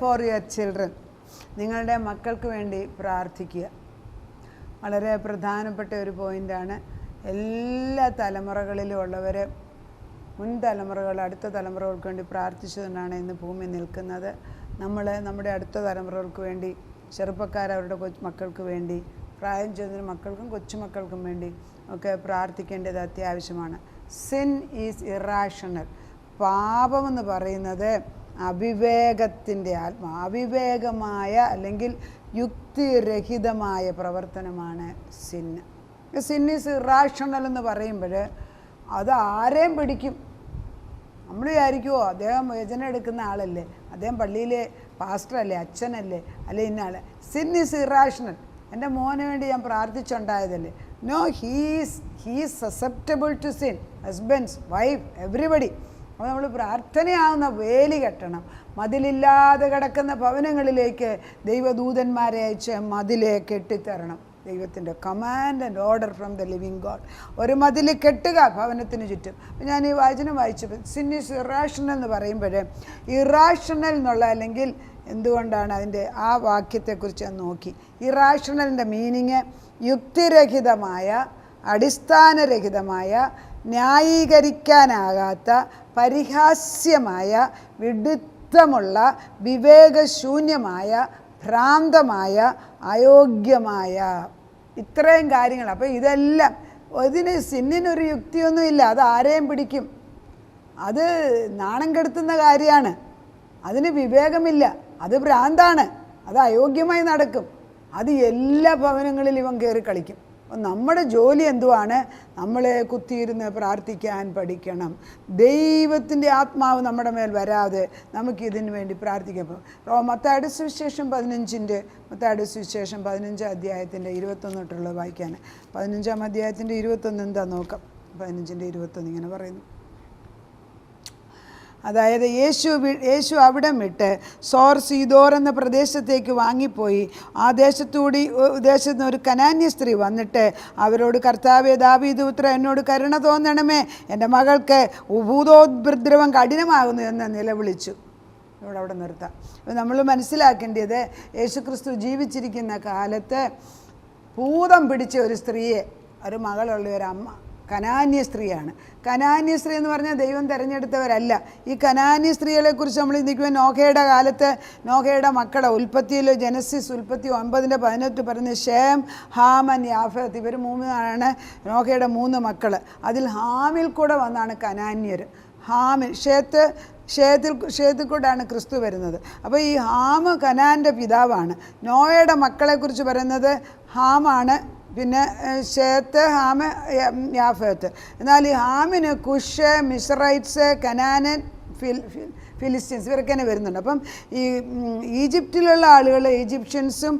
For your children. നിങ്ങളുടെ മക്കൾക്ക് വേണ്ടി പ്രാർത്ഥിക്കുക. വളരെ പ്രധാനപ്പെട്ട ഒരു പോയിൻ്റാണ്. എല്ലാ തലമുറകളിലും ഉള്ളവർ മുൻ തലമുറകൾ അടുത്ത തലമുറകൾക്ക് വേണ്ടി പ്രാർത്ഥിച്ചുകൊണ്ടാണ് ഇന്ന് ഭൂമി നിൽക്കുന്നത്. നമ്മൾ നമ്മുടെ അടുത്ത തലമുറകൾക്ക് വേണ്ടി, ചെറുപ്പക്കാരവരുടെ മക്കൾക്ക് വേണ്ടി, പ്രായം ചെന്ന മക്കൾക്കും കൊച്ചുമക്കൾക്കും വേണ്ടി ഒക്കെ പ്രാർത്ഥിക്കേണ്ടത് അത്യാവശ്യമാണ്. Sin is irrational. പാപമെന്ന് പറയുന്നത് അവിവേകത്തിൻ്റെ അവിവേകമായ അല്ലെങ്കിൽ യുക്തിരഹിതമായ പ്രവർത്തനമാണ് സിന്ന്. സിൻ ഈസ് ഇറാഷണൽ എന്ന് പറയുമ്പോൾ അത് ആരെയും പിടിക്കും. നമ്മൾ വിചാരിക്കുമോ അദ്ദേഹം വചനം എടുക്കുന്ന ആളല്ലേ, അദ്ദേഹം പള്ളിയിലെ പാസ്റ്ററല്ലേ, അച്ഛനല്ലേ, അല്ലെ ഇന്ന ആൾ. Sin is irrational. എൻ്റെ മോന് വേണ്ടി ഞാൻ പ്രാർത്ഥിച്ചുണ്ടായതല്ലേ. No, he's susceptible to sin. Husbands, wife, everybody. അപ്പോൾ നമ്മൾ പ്രാർത്ഥനയാവുന്ന വേലി കെട്ടണം. മതിലില്ലാതെ കിടക്കുന്ന ഭവനങ്ങളിലേക്ക് ദൈവദൂതന്മാരെ അയച്ച് മതിലെ കെട്ടിത്തരണം. ദൈവത്തിൻ്റെ command and order from the living God. ഒരു മതിൽ കെട്ടുക ഭവനത്തിന് ചുറ്റും. ഞാൻ ഈ വചനം വായിച്ചപ്പോൾ സിൻ ഈസ് ഇറാഷണൽ എന്ന് പറയുമ്പോൾ ഇറാഷണൽ എന്നുള്ള, അല്ലെങ്കിൽ എന്തുകൊണ്ടാണ് അതിൻ്റെ ആ വാക്യത്തെക്കുറിച്ച് ഞാൻ നോക്കി. ഇറാഷണലിൻ്റെ മീനിങ് യുക്തിരഹിതമായ, അടിസ്ഥാനരഹിതമായ, ന്യായീകരിക്കാനാകാത്ത, പരിഹാസ്യമായ, വിഡിത്തമുള്ള, വിവേകശൂന്യമായ, ഭ്രാന്തമായ, അയോഗ്യമായ, ഇത്രയും കാര്യങ്ങൾ. അപ്പോൾ ഇതെല്ലാം സിന്നിനൊരു യുക്തിയൊന്നുമില്ല. അത് ആരെയും പിടിക്കും. അത് നാണം കെടുത്തുന്ന കാര്യമാണ്. അതിന് വിവേകമില്ല. അത് ഭ്രാന്താണ്. അത് അയോഗ്യമായി നടക്കും. അത് എല്ലാ ഭവനങ്ങളിലും ഇവൻ കയറി കളിക്കും. നമ്മുടെ ജോലി എന്തുവാണ്? നമ്മളെ കുത്തിയിരുന്ന് പ്രാർത്ഥിക്കാൻ പഠിക്കണം. ദൈവത്തിൻ്റെ ആത്മാവ് നമ്മുടെ മേൽ വരാതെ നമുക്കിതിന് വേണ്ടി പ്രാർത്ഥിക്കാം. മത്തായിയുടെ സുവിശേഷം 15 അധ്യായത്തിൻ്റെ 21 തൊട്ടുള്ളത് വായിക്കാൻ. 15 അധ്യായത്തിൻ്റെ 21 എന്താ നോക്കാം. 15:21 ഇങ്ങനെ പറയുന്നു. അതായത് യേശു അവിടം വിട്ട് സോർ സീദോർ എന്ന പ്രദേശത്തേക്ക് വാങ്ങിപ്പോയി. ആ ദേശത്ത് ഒരു കനാന്യ സ്ത്രീ വന്നിട്ട് അവരോട്, കർത്താവേ, ദാവീദ് പുത്രാ, എന്നോട് കരുണ തോന്നണമേ, എൻ്റെ മകൾക്ക് ഭൂതോദ്ഭദ്രവം കഠിനമാകുന്നു എന്ന് നിലവിളിച്ചു. അവിടെ നിർത്താം. നമ്മൾ മനസ്സിലാക്കേണ്ടത്, യേശുക്രിസ്തു ജീവിച്ചിരിക്കുന്ന കാലത്ത് ഭൂതം പിടിച്ച ഒരു സ്ത്രീയെ, ഒരു മകളുള്ള ഒരു അമ്മ, കനാന്യ സ്ത്രീയാണ്. കനാന്യ സ്ത്രീ എന്ന് പറഞ്ഞാൽ ദൈവം തിരഞ്ഞെടുത്തവരല്ല. ഈ കനാന്യ സ്ത്രീകളെക്കുറിച്ച് നമ്മൾ ചിന്തിക്കുമ്പോൾ നോഹയുടെ കാലത്ത് നോഹയുടെ മക്കളെ ഉൽപ്പത്തിയിൽ, ജനസിസ് 39:18 പറയുന്നത് ഷേം, ഹാം ആൻഡ് യാഫത്ത്, ഇവർ 3 നോഹയുടെ 3 മക്കൾ. അതിൽ ഹാമിൽ കൂടെ വന്നാണ് കനാന്യർ. ഹാമിൽ ഷേത്തിൽ കൂടെയാണ് ക്രിസ്തു വരുന്നത്. അപ്പോൾ ഈ ഹാം കനാൻ്റെ പിതാവാണ്. നോയയുടെ മക്കളെക്കുറിച്ച് പറയുന്നത് ഹാമാണ്, പിന്നെ ഷേത്ത്, ഹാമ്, യാഫത്ത്. എന്നാൽ ഈ ഹാമിന് കുഷ്, മിസ്രൈറ്റ്സ്, കനാനൻ, ഫിലിസ്റ്റീൻസ് ഇവരൊക്കെ തന്നെ വരുന്നുണ്ട്. അപ്പം ഈ ഈജിപ്തിലുള്ള ആളുകൾ, ഈജിപ്ഷ്യൻസും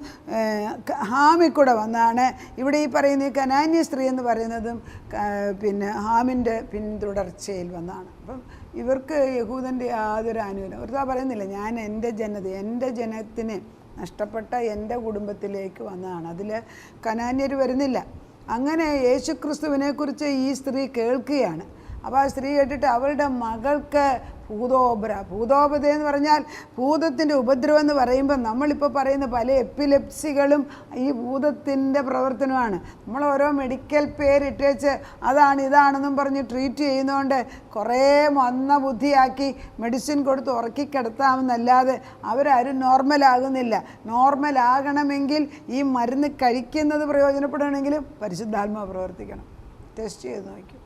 ഹാമിൽ കൂടെ വന്നാണ്. ഇവിടെ ഈ പറയുന്ന ഈ കനാന്യ സ്ത്രീ എന്ന് പറയുന്നതും പിന്നെ ഹാമിൻ്റെ പിന്തുടർച്ചയിൽ വന്നാണ്. അപ്പം ഇവർക്ക് യഹൂദൻ്റെ യാതൊരു ആനുകൂല്യം ഇവർക്കാ പറയുന്നില്ല. ഞാൻ എൻ്റെ ജനത്തിന് നഷ്ടപ്പെട്ട എൻ്റെ കുടുംബത്തിലേക്ക് വന്നതാണ്. അതിൽ കനാന്യർ വരുന്നില്ല. അങ്ങനെ യേശുക്രിസ്തുവിനെക്കുറിച്ച് ഈ സ്ത്രീ കേൾക്കുകയാണ്. അപ്പോൾ ആ സ്ത്രീ കേട്ടിട്ട് അവളുടെ മകൾക്ക് ഭൂതോപത എന്ന് പറഞ്ഞാൽ ഭൂതത്തിൻ്റെ ഉപദ്രവം എന്ന് പറയുമ്പോൾ നമ്മളിപ്പോൾ പറയുന്ന പല എപ്പിലെപ്സികളും ഈ ഭൂതത്തിൻ്റെ പ്രവർത്തനമാണ്. നമ്മൾ ഓരോ മെഡിക്കൽ പേരിട്ടേച്ച് അതാണ് ഇതാണെന്നും പറഞ്ഞ് ട്രീറ്റ് ചെയ്യുന്നതുകൊണ്ട് കുറേ ബുദ്ധിയാക്കി മെഡിസിൻ കൊടുത്ത് ഉറക്കിക്കിടത്താമെന്നല്ലാതെ അവരാരും നോർമലാകുന്നില്ല. നോർമലാകണമെങ്കിൽ ഈ മരുന്ന് കഴിക്കുന്നത് പ്രയോജനപ്പെടണമെങ്കിലും പരിശുദ്ധാത്മാവ് പ്രവർത്തിക്കണം. ടെസ്റ്റ് ചെയ്ത് നോക്കും.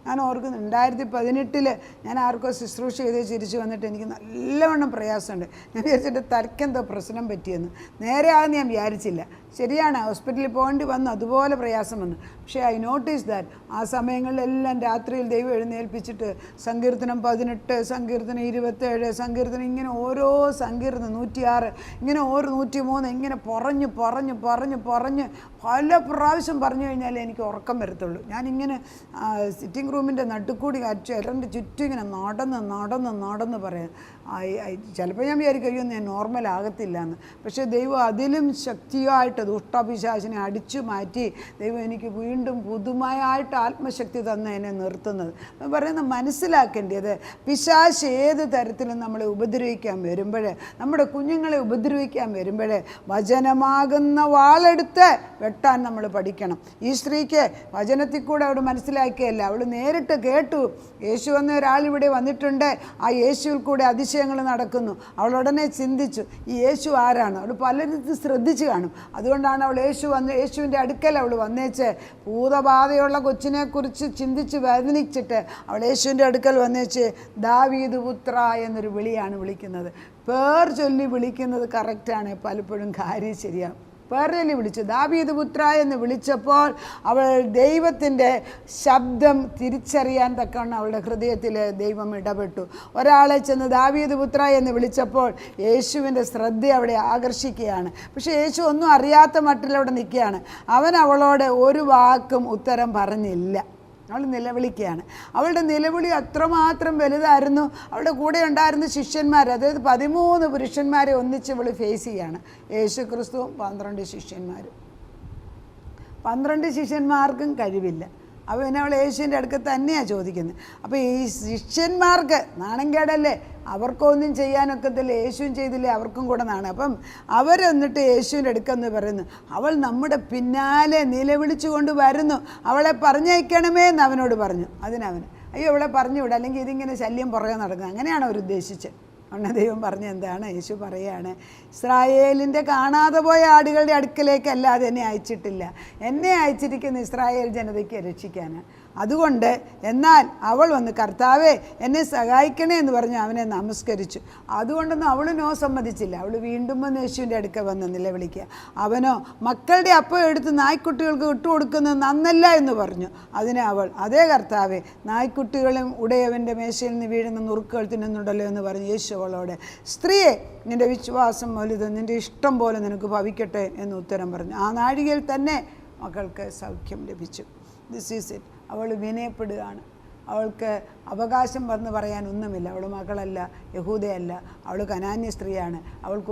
ഞാൻ ഓർക്കുന്നു 2018 ഞാൻ ആർക്കോ ശുശ്രൂഷ ചെയ്ത് ചിരിച്ചു വന്നിട്ട് എനിക്ക് നല്ലവണ്ണം പ്രയാസമുണ്ട്. ഞാൻ വിചാരിച്ചിട്ട് തലക്കെന്തോ പ്രശ്നം പറ്റിയെന്ന്. നേരെ ആകുന്ന ഞാൻ വിചാരിച്ചില്ല. ശരിയാണ്, ഹോസ്പിറ്റലിൽ പോകേണ്ടി വന്നു, അതുപോലെ പ്രയാസം വന്നു. പക്ഷേ ഐ നോട്ടീസ് ദാറ്റ് ആ സമയങ്ങളിലെല്ലാം രാത്രിയിൽ ദൈവം എഴുന്നേൽപ്പിച്ചിട്ട് സങ്കീർത്തനം 18, സങ്കീർത്തനം 27, സങ്കീർത്തനം ഇങ്ങനെ ഓരോ സങ്കീർത്തനം 106, ഇങ്ങനെ ഓരോ 103 ഇങ്ങനെ പറഞ്ഞ് പല പ്രാവശ്യം പറഞ്ഞു കഴിഞ്ഞാലേ എനിക്ക് ഉറക്കം വരത്തുള്ളൂ. ഞാനിങ്ങനെ സിറ്റിംഗ് റൂമിൻ്റെ നടുക്കൂടി ചിലൻ്റെ ചുറ്റും ഇങ്ങനെ നടന്ന് പറയാം. ചിലപ്പോൾ ഞാൻ വിചാരിക്കും അയ്യോ ഞാൻ നോർമൽ ആകത്തില്ല എന്ന്. പക്ഷേ ദൈവം അതിലും ശക്തിയായിട്ട് പുതുതായിട്ട് ദുഷ്ടപിശാചിനെ അടിച്ചു മാറ്റി ദൈവം എനിക്ക് വീണ്ടും പുതുമയായിട്ട് ആത്മശക്തി തന്ന് എന്നെ നിർത്തുന്നത്. പറയുന്നത് മനസ്സിലാക്കേണ്ടത്, പിശാച് ഏത് തരത്തിലും നമ്മളെ ഉപദ്രവിക്കാൻ വരുമ്പോൾ, നമ്മുടെ കുഞ്ഞുങ്ങളെ ഉപദ്രവിക്കാൻ വരുമ്പോൾ വചനമാകുന്ന വാളെടുത്ത് വെട്ടാൻ നമ്മൾ പഠിക്കണം. ഈ സ്ത്രീക്ക് വചനത്തിൽ കൂടെ അവൾ മനസ്സിലാക്കിയല്ല, അവൾ നേരിട്ട് കേട്ടു യേശു എന്ന ഒരാൾ ഇവിടെ വന്നിട്ടുണ്ട്, ആ യേശുവിൽ കൂടെ അതിശയങ്ങൾ നടക്കുന്നു. അവൾ ഉടനെ ചിന്തിച്ചു ഈ യേശു ആരാണ്. അവൾ പലരും ശ്രദ്ധിച്ചു കാണും. അതുകൊണ്ടാണ് അവൾ യേശുവിൻ്റെ അടുക്കൽ അവൾ വന്നേച്ച് ഭൂതബാധയുള്ള കൊച്ചിനെക്കുറിച്ച് ചിന്തിച്ച് വേദനിച്ചിട്ട് അവൾ യേശുവിൻ്റെ അടുക്കൽ വന്നേച്ച് ദാവീദ് പുത്ര എന്നൊരു വിളിയാണ് വിളിക്കുന്നത്. പേർ ചൊല്ലി വിളിക്കുന്നത് കറക്റ്റാണ്, പലപ്പോഴും കാര്യം ശരിയാവും. പേർലി വിളിച്ചു, ദാവീദ് പുത്ര എന്ന് വിളിച്ചപ്പോൾ അവൾ ദൈവത്തിൻ്റെ ശബ്ദം തിരിച്ചറിയാൻ തക്കവണ്ണം അവളുടെ ഹൃദയത്തിൽ ദൈവം ഇടപെട്ടു. ഒരാളെ ചെന്ന് ദാവീദ് പുത്ര എന്ന് വിളിച്ചപ്പോൾ യേശുവിൻ്റെ ശ്രദ്ധ അവിടെ ആകർഷിക്കുകയാണ്. പക്ഷേ യേശു ഒന്നും അറിയാത്ത മട്ടിൽ അവിടെ നിൽക്കുകയാണ്. അവൻ അവളോട് ഒരു വാക്കും ഉത്തരം പറഞ്ഞില്ല. അവൾ നിലവിളിക്കുകയാണ്. അവളുടെ നിലവിളി അത്രമാത്രം വലുതായിരുന്നു. അവളുടെ കൂടെ ഉണ്ടായിരുന്ന ശിഷ്യന്മാർ, അതായത് 13 പുരുഷന്മാരെ ഒന്നിച്ച് ഇവൾ ഫേസ് ചെയ്യാണ്. യേശു ക്രിസ്തുവും 12 ശിഷ്യന്മാരും. 12 ശിഷ്യന്മാർക്കും കഴിവില്ല. അപ്പോൾ പിന്നെ അവൾ യേശുവിൻ്റെ അടുക്ക തന്നെയാണ് ചോദിക്കുന്നത്. അപ്പോൾ ഈ ശിഷ്യന്മാർക്ക് നാണം കേടല്ലേ, അവർക്കൊന്നും ചെയ്യാനൊക്കത്തില്ല, യേശുവും ചെയ്തില്ലേ, അവർക്കും കൂടെ നാണം. അപ്പം അവരെന്നിട്ട് യേശുവിൻ്റെ അടുക്കെന്ന് പറയുന്നു, അവൾ നമ്മുടെ പിന്നാലെ നിലവിളിച്ചു കൊണ്ട് വരുന്നു, അവളെ പറഞ്ഞയക്കണമേ എന്ന് അവനോട് പറഞ്ഞു. അതിനവന് അയ്യോ അവളെ പറഞ്ഞു വിടാം, അല്ലെങ്കിൽ ഇതിങ്ങനെ ശല്യം പുറകെ നടക്കുന്നത്, അങ്ങനെയാണ് അവർ ഉദ്ദേശിച്ചത്. അന്ന് ദൈവം പറഞ്ഞ എന്താണ്? യേശു പറയുകയാണ്, ഇസ്രായേലിൻ്റെ കാണാതെ പോയ ആടുകളുടെ അടുക്കലേക്കല്ലാതെ എന്നെ അയച്ചിട്ടില്ല, എന്നെ അയച്ചിരിക്കുന്ന ഇസ്രായേൽ ജനതയ്ക്ക് രക്ഷിക്കാനാണ്. അതുകൊണ്ട് എന്നാൽ അവൾ വന്ന് കർത്താവേ എന്നെ സഹായിക്കണേ എന്ന് പറഞ്ഞ് അവനെ നമസ്കരിച്ചു. അതുകൊണ്ടൊന്നും അവൾ നോ സമ്മതിച്ചില്ല. അവൾ വീണ്ടും വന്ന് യേശുവിൻ്റെ അടുക്ക വന്ന് നിലവിളിക്കുക. അവനോ മക്കളുടെ അപ്പം എടുത്ത് നായ്ക്കുട്ടികൾക്ക് ഇട്ടുകൊടുക്കുന്നത് നന്നല്ല എന്ന് പറഞ്ഞു. അതിനെ അവൾ, അതേ കർത്താവേ, നായ്ക്കുട്ടികളും ഉടയവൻ്റെ മേശയിൽ നിന്ന് വീഴുന്ന നുറുക്കുകൾ തിന്നുന്നുണ്ടല്ലോ എന്ന് പറഞ്ഞു യേശു അവളോട്, സ്ത്രീയെ നിൻ്റെ വിശ്വാസം വലുത്, നിൻ്റെ ഇഷ്ടം പോലെ നിനക്ക് ഭവിക്കട്ടെ എന്ന് ഉത്തരം പറഞ്ഞു. ആ നാഴികയിൽ തന്നെ മക്കൾക്ക് സൗഖ്യം ലഭിച്ചു. This is it. അവൾ വിനയപ്പെടുകയാണ്. അവൾക്ക് അവകാശം വന്ന് പറയാൻ ഒന്നുമില്ല. അവൾ മകളല്ല, യഹൂദയല്ല, അവൾ കനാന്യ സ്ത്രീയാണ്. അവൾക്ക്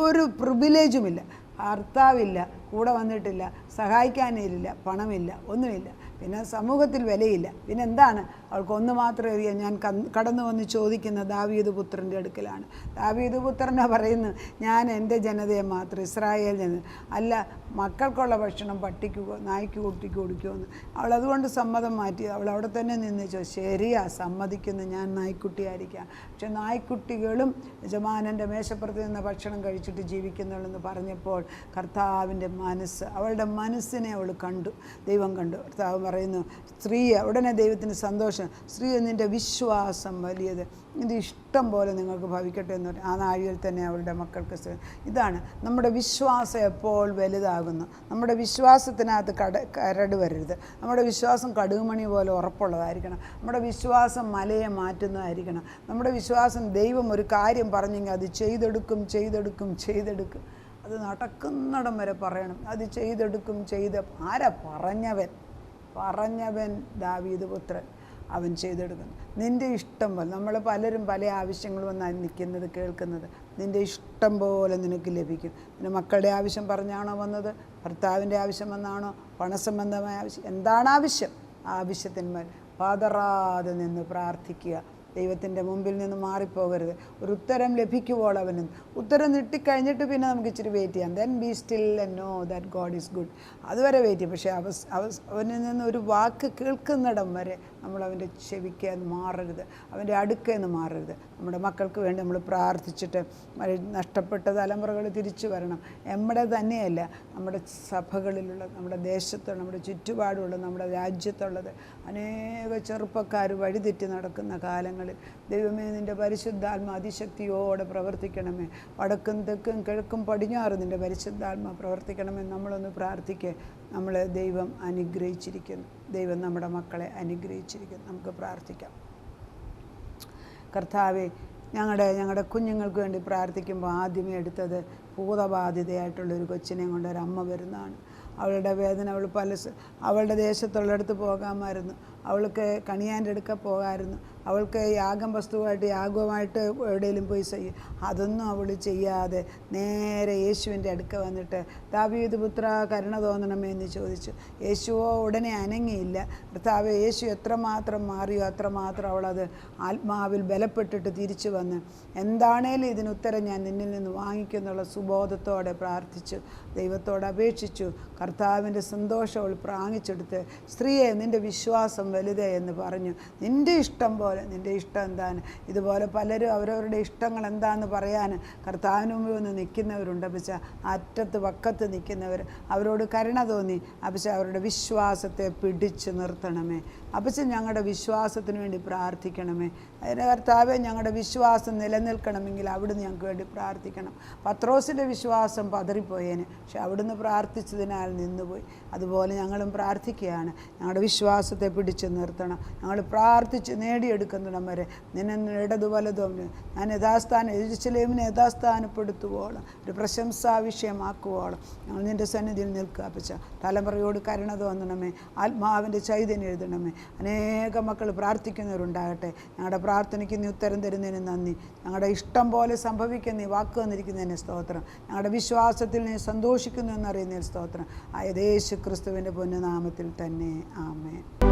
ഒരു പ്രിവിലേജുമില്ല, ഭർത്താവില്ല, കൂടെ വന്നിട്ടില്ല, സഹായിക്കാനില്ല, പണമില്ല, ഒന്നുമില്ല, പിന്നെ സമൂഹത്തിൽ വിലയില്ല. പിന്നെ എന്താണ് അവൾക്ക്? ഒന്ന് മാത്രം അറിയാം, ഞാൻ കടന്നു വന്ന് ചോദിക്കുന്ന ദാവീദ് പുത്രൻ്റെ അടുക്കലാണ്. ദാവീദ് പുത്രനെ പറയുന്നു, ഞാൻ എൻ്റെ ജനതയെ മാത്രം, ഇസ്രായേൽ ജനത അല്ല, മക്കൾക്കുള്ള ഭക്ഷണം പട്ടിക്ക് നായ്ക്ക് കുട്ടിക്ക് കൊടുക്കുമെന്ന്. അവൾ അതുകൊണ്ട് സമ്മതം മാറ്റി. അവൾ അവിടെ തന്നെ നിന്ന് ശരിയാ, സമ്മതിക്കുന്നു, ഞാൻ നായ്ക്കുട്ടിയായിരിക്കാം, പക്ഷെ നായ്ക്കുട്ടികളും യജമാനൻ്റെ മേശപ്പുറത്ത് നിന്ന് ഭക്ഷണം കഴിച്ചിട്ട് ജീവിക്കുന്നുള്ളെന്ന് പറഞ്ഞപ്പോൾ കർത്താവിൻ്റെ മനസ്സ്, അവളുടെ മനസ്സിനെ അവൾ കണ്ടു, ദൈവം കണ്ടു. കർത്താവ് പറയുന്നു, സ്ത്രീയെ, ഉടനെ ദൈവത്തിന് സന്തോഷം, സ്ത്രീ നിൻ്റെ വിശ്വാസം വലിയത്, നിൻ്റെ ഇഷ്ടം പോലെ നിങ്ങൾക്ക് ഭവിക്കട്ടെ എന്ന് പറയും. ആ നാഴികയിൽ തന്നെ അവളുടെ മക്കൾക്ക്. ഇതാണ് നമ്മുടെ വിശ്വാസം എപ്പോൾ വലുതാകുന്നു. നമ്മുടെ വിശ്വാസത്തിനകത്ത് കരട് വരരുത്. നമ്മുടെ വിശ്വാസം കടുകുമണി പോലെ ഉറപ്പുള്ളതായിരിക്കണം. നമ്മുടെ വിശ്വാസം മലയെ മാറ്റുന്നതായിരിക്കണം. നമ്മുടെ വിശ്വാസം ദൈവം ഒരു കാര്യം പറഞ്ഞെങ്കിൽ അത് ചെയ്തെടുക്കും. അത് നടക്കുന്നിടം വരെ പറയണം, അത് ചെയ്തെടുക്കും. ആരാ പറഞ്ഞവൻ ദാവീദ് പുത്രൻ, അവൻ ചെയ്തെടുക്കുന്നു. നിൻ്റെ ഇഷ്ടം പോലെ, നമ്മൾ പലരും പല ആവശ്യങ്ങൾ വന്നാണ് നിൽക്കുന്നത് കേൾക്കുന്നത്. നിൻ്റെ ഇഷ്ടം പോലെ നിനക്ക് ലഭിക്കും. പിന്നെ മക്കളുടെ ആവശ്യം പറഞ്ഞാണോ വന്നത്? ഭർത്താവിൻ്റെ ആവശ്യം വന്നാണോ? പണസംബന്ധമായ ആവശ്യം? എന്താണ് ആവശ്യം? ആവശ്യത്തിന്മേൽ പതറാതെ നിന്ന് പ്രാർത്ഥിക്കുക. ദൈവത്തിൻ്റെ മുമ്പിൽ നിന്ന് മാറിപ്പോകരുത്. ഒരു ഉത്തരം ലഭിക്കുമ്പോൾ അവന് ഉത്തരം കിട്ടിക്കഴിഞ്ഞിട്ട് പിന്നെ നമുക്ക് ഇച്ചിരി വെയിറ്റ് ചെയ്യാം. Then B still and know that God is good. അതുവരെ വെയിറ്റ് ചെയ്യും. പക്ഷേ അവനിൽ നിന്ന് ഒരു വാക്ക് കേൾക്കുന്നിടം വരെ നമ്മൾ അവൻ്റെ ചെവിക്ക് മാറരുത്, അവൻ്റെ അടുക്കെന്ന് മാറരുത്. നമ്മുടെ മക്കൾക്ക് വേണ്ടി നമ്മൾ പ്രാർത്ഥിച്ചിട്ട് നഷ്ടപ്പെട്ട തലമുറകൾ തിരിച്ചു വരണം. നമ്മുടെ തന്നെയല്ല, നമ്മുടെ സഭകളിലുള്ള, നമ്മുടെ ദേശത്തുള്ള, നമ്മുടെ ചുറ്റുപാടുള്ള, നമ്മുടെ രാജ്യത്തുള്ളത് അനേക ചെറുപ്പക്കാർ വഴിതെറ്റി നടക്കുന്ന കാലങ്ങളിൽ ദൈവമേ നിൻ്റെ പരിശുദ്ധാത്മ അതിശക്തിയോടെ പ്രവർത്തിക്കണമേ. വടക്കും തെക്കും കിഴക്കും പടിഞ്ഞാറും നിൻ്റെ പരിശുദ്ധാത്മ പ്രവർത്തിക്കണമേ. നമ്മളൊന്ന് പ്രാർത്ഥിക്കുക. നമ്മളെ ദൈവം അനുഗ്രഹിച്ചിരിക്കുന്നു. ദൈവം നമ്മുടെ മക്കളെ അനുഗ്രഹിച്ചിരിക്കുന്നു. നമുക്ക് പ്രാർത്ഥിക്കാം. കർത്താവേ, ഞങ്ങളുടെ കുഞ്ഞുങ്ങൾക്ക് വേണ്ടി പ്രാർത്ഥിക്കുമ്പോൾ ആദ്യമേ എടുത്തത് ഭൂതബാധിതയായിട്ടുള്ളൊരു കൊച്ചിനെ കൊണ്ട് ഒരമ്മ വരുന്നതാണ്. അവളുടെ വേദന, അവളുടെ ദേശത്തുള്ളിടത്ത് പോകാമായിരുന്നു. അവൾക്ക് കണിയാൻ്റെ അടുക്ക പോകാമായിരുന്നു. അവൾക്ക് യാഗം വസ്തുവായിട്ട് യാഗവുമായിട്ട് എവിടെയെങ്കിലും പോയി ചെയ്യും. അതൊന്നും അവൾ ചെയ്യാതെ നേരെ യേശുവിൻ്റെ അടുക്ക വന്നിട്ട് ദാവീദ് പുത്ര കരുണ തോന്നണമേ എന്ന് ചോദിച്ചു. യേശുവോ ഉടനെ അനങ്ങിയില്ല. കർത്താവേ, യേശു എത്രമാത്രം മാറിയോ അത്രമാത്രം അവളത് ആത്മാവിൽ ബലപ്പെട്ടിട്ട് തിരിച്ചു വന്ന് എന്താണേലും ഇതിനുത്തരം ഞാൻ നിന്നിൽ നിന്ന് വാങ്ങിക്കുന്നുള്ള സുബോധത്തോടെ പ്രാർത്ഥിച്ചു, ദൈവത്തോട് അപേക്ഷിച്ചു. കർത്താവിൻ്റെ സന്തോഷം അവൾ പ്രാങ്ങിച്ചെടുത്ത്, സ്ത്രീയെ, നിൻ്റെ വിശ്വാസം വലുതേ എന്ന് പറഞ്ഞു. നിൻ്റെ ഇഷ്ടം പോലെ, നിൻ്റെ ഇഷ്ടം എന്താണ്? ഇതുപോലെ പലരും അവരവരുടെ ഇഷ്ടങ്ങൾ എന്താണെന്ന് പറയാൻ കർത്താവിന് മുമ്പിൽ വന്ന് നിൽക്കുന്നവരുണ്ട്. അപ്പച്ച അറ്റത്ത് പക്കത്ത് നിൽക്കുന്നവർ, അവരോട് കരുണ തോന്നി. അപ്പച്ച അവരുടെ വിശ്വാസത്തെ പിടിച്ചു നിർത്തണമേ. അപ്പച്ച ഞങ്ങളുടെ വിശ്വാസത്തിന് വേണ്ടി പ്രാർത്ഥിക്കണമേ. അതിന് കർത്താവെ, ഞങ്ങളുടെ വിശ്വാസം നിലനിൽക്കണമെങ്കിൽ അവിടുന്ന് ഞങ്ങൾക്ക് വേണ്ടി പ്രാർത്ഥിക്കണം. പത്രോസിൻ്റെ വിശ്വാസം പതറിപ്പോയേന്, പക്ഷെ അവിടുന്ന് പ്രാർത്ഥിച്ചതിനാൽ നിന്നുപോയി. അതുപോലെ ഞങ്ങളും പ്രാർത്ഥിക്കുകയാണ്. ഞങ്ങളുടെ വിശ്വാസത്തെ പിടിച്ചു നിർത്തണം. ഞങ്ങൾ പ്രാർത്ഥിച്ച് നേടിയെടുക്കുന്നിടം വരെ നിന്നെ ഇടതു വലതും ഞാൻ യെരൂശലേമിനെ യഥാസ്ഥാനപ്പെടുത്തുവോളം, ഒരു പ്രശംസാ വിഷയമാക്കുവോളം ഞങ്ങൾ നിൻ്റെ സന്നിധിയിൽ നിൽക്കുക. അപ്പച്ച തലമുറയോട് കരുണ തോന്നണമേ, ആത്മാവിൻ്റെ ചൈതന്യം എഴുതണമേ. അനേകം മക്കൾ പ്രാർത്ഥിക്കുന്നവരുണ്ടാകട്ടെ. ഞങ്ങളുടെ പ്രാർത്ഥനയ്ക്ക് നീ ഉത്തരം തരുന്നതിന് നന്ദി. ഞങ്ങളുടെ ഇഷ്ടം പോലെ സംഭവിക്കുന്ന നീ വാക്ക് വന്നിരിക്കുന്നതിന് സ്തോത്രം. ഞങ്ങളുടെ വിശ്വാസത്തിൽ നീ സന്തോഷിക്കുന്നു എന്നറിയുന്നതിന് സ്തോത്രം. യേശു ക്രിസ്തുവിൻ്റെ പൊന്നുനാമത്തിൽ തന്നെ ആമേൻ.